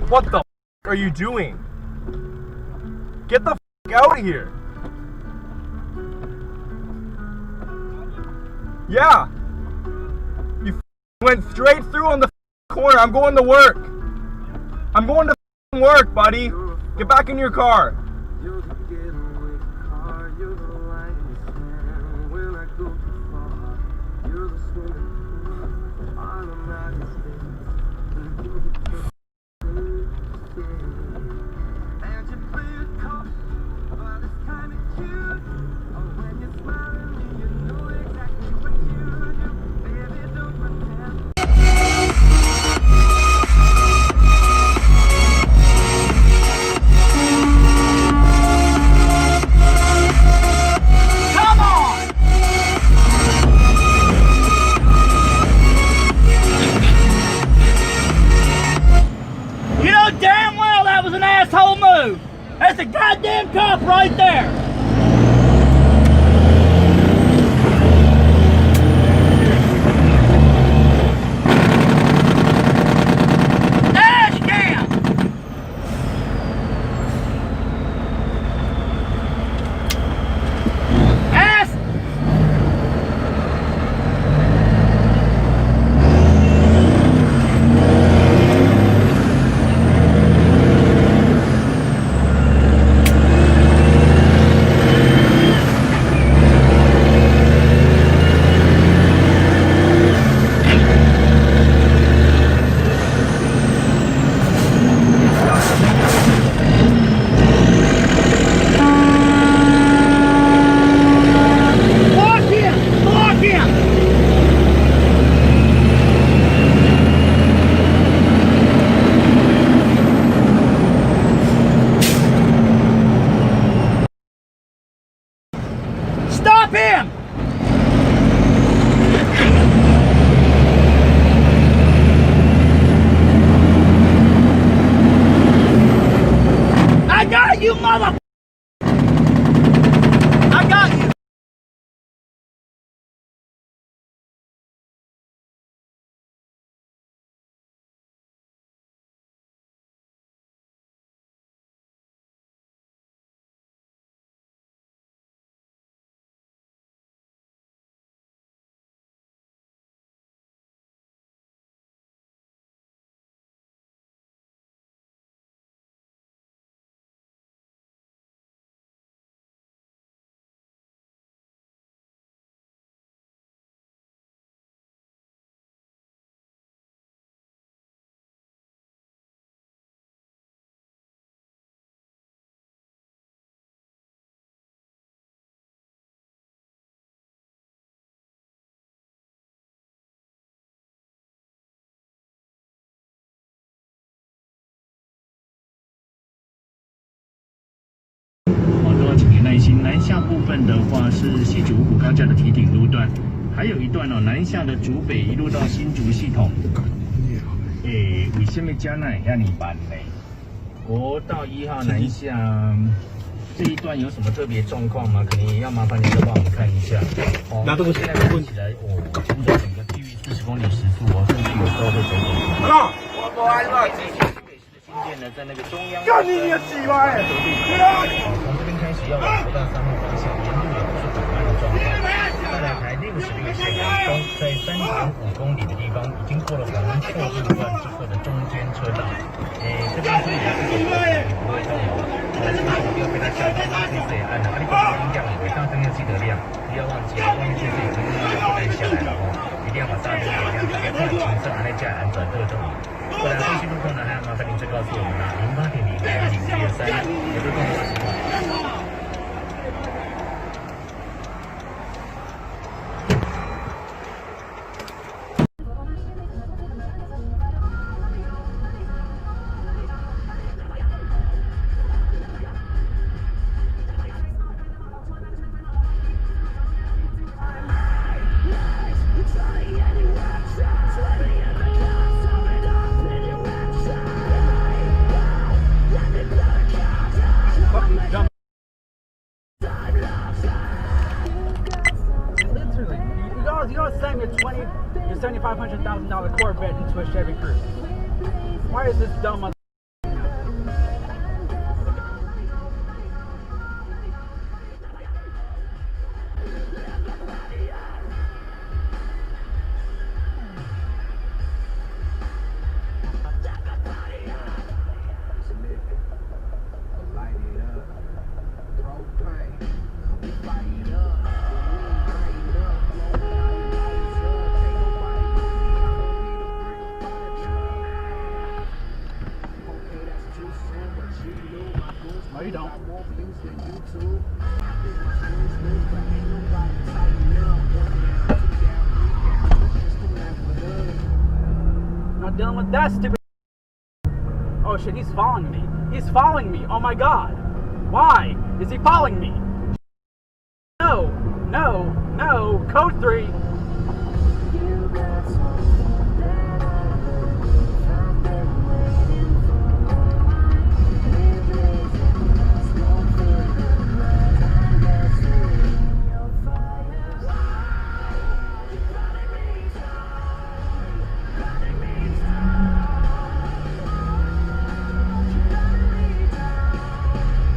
What the are you doing? Get the out of here. Yeah. You went straight through on the corner. I'm going to work. I'm going to work, buddy. Get back in your car. That's a goddamn cop right there! Dash cam! Ass! Stop him! I got you, mother! I got you!南下部分的话是西竹虎高架的堤顶路段，还有一段哦，南下的竹北一路到新竹系统。为什么加奈要你办呢？国道1号南下这一段有什么特别状况吗？可能也要麻烦你再帮我们看一下。哦，那这个现在看起来依照整个地域40公里时速哦，甚至有时候会走走。好，我不爱了。新建的在那个中央。干你个鸡巴！从这边开始要往国道3号方向，沿路有不是缓慢的状况。再来台66线阳东，在3.5公里的地方，已经过了黄错路段之后的中间车道。这边是也是走不会动哦。轻松不要被它吓到，这次也按了。你把这个音量尾档灯要记得亮，不要忘记了，外面这次已经不能下来了哦，一定要把刹车给亮，直接看清楚，那架安转特重。过来后续路况呢，还要麻烦您再告诉我们啦，08.00113，有路况的情况。You don't send your $7,500,000 Corvette into a Chevy Cruze. Why is this dumb mother? No, you don't. Not dealing with that stupid. Oh shit, he's following me. He's following me. Oh my god. Why is he following me? No, no, no. Code 3.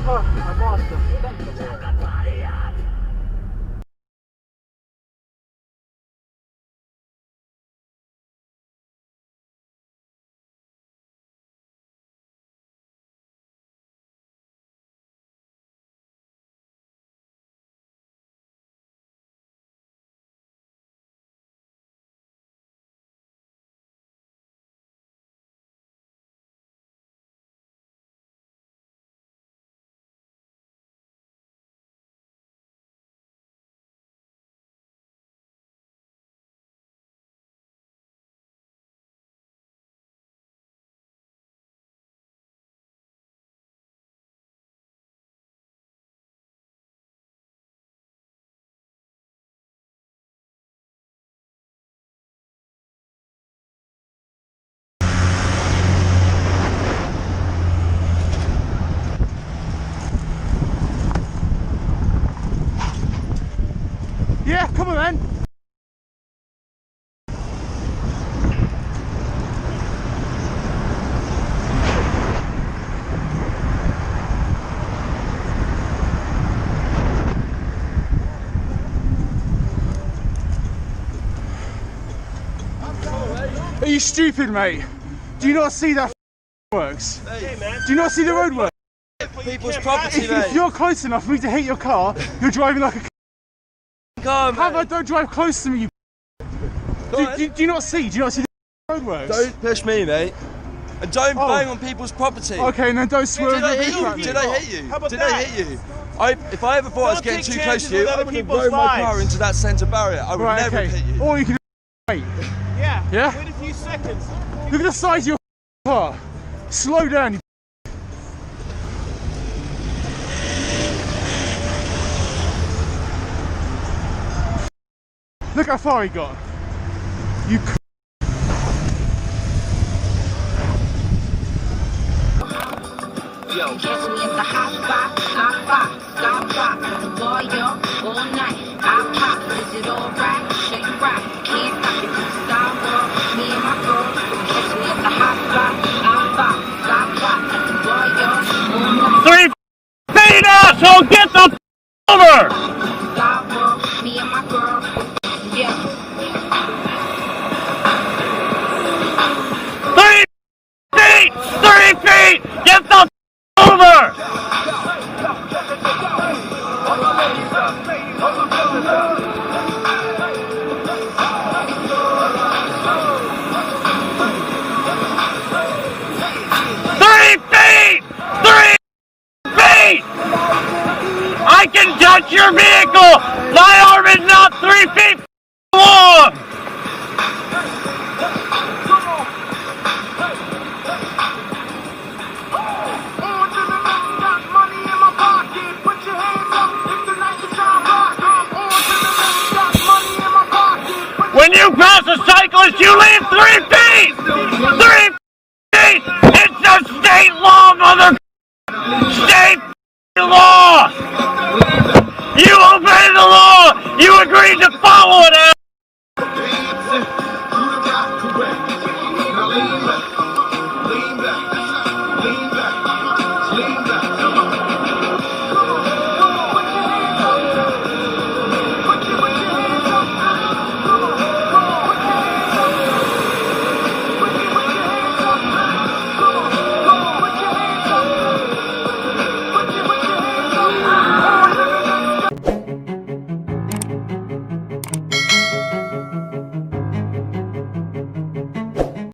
Oh, I lost him. Thank you, Lord. Yeah, come on then. Are you stupid, mate? Do you not see that works? Hey, man. Do you not see the road work? People's property, If mate. you're close enough for me to hit your car, you're driving like a Come How on, about don't drive close to me, you do you not see? Do you not see the road works? Don't push me, mate. And don't Oh. bang on people's property. Okay, and then don't swerve. Did I your hit you? traffic. Did I hit you? How about Did that? I hit you? If I ever thought I was Don't getting take too close chances to you, with I other would have people's rolled my lives. car into that centre barrier. I would Right, never okay. have hit you. Or you can wait. Yeah. Yeah? Wait a few seconds. Look at the size of your car. Slow down. Look how far he got. You Catch me at the hot spot, boy up all night. I pop, is it alright? Show you right, can't stop it, just stop up. Me and my girl, catch me at the hot spot, boy up all night. 3 feet, asshole! Get the over!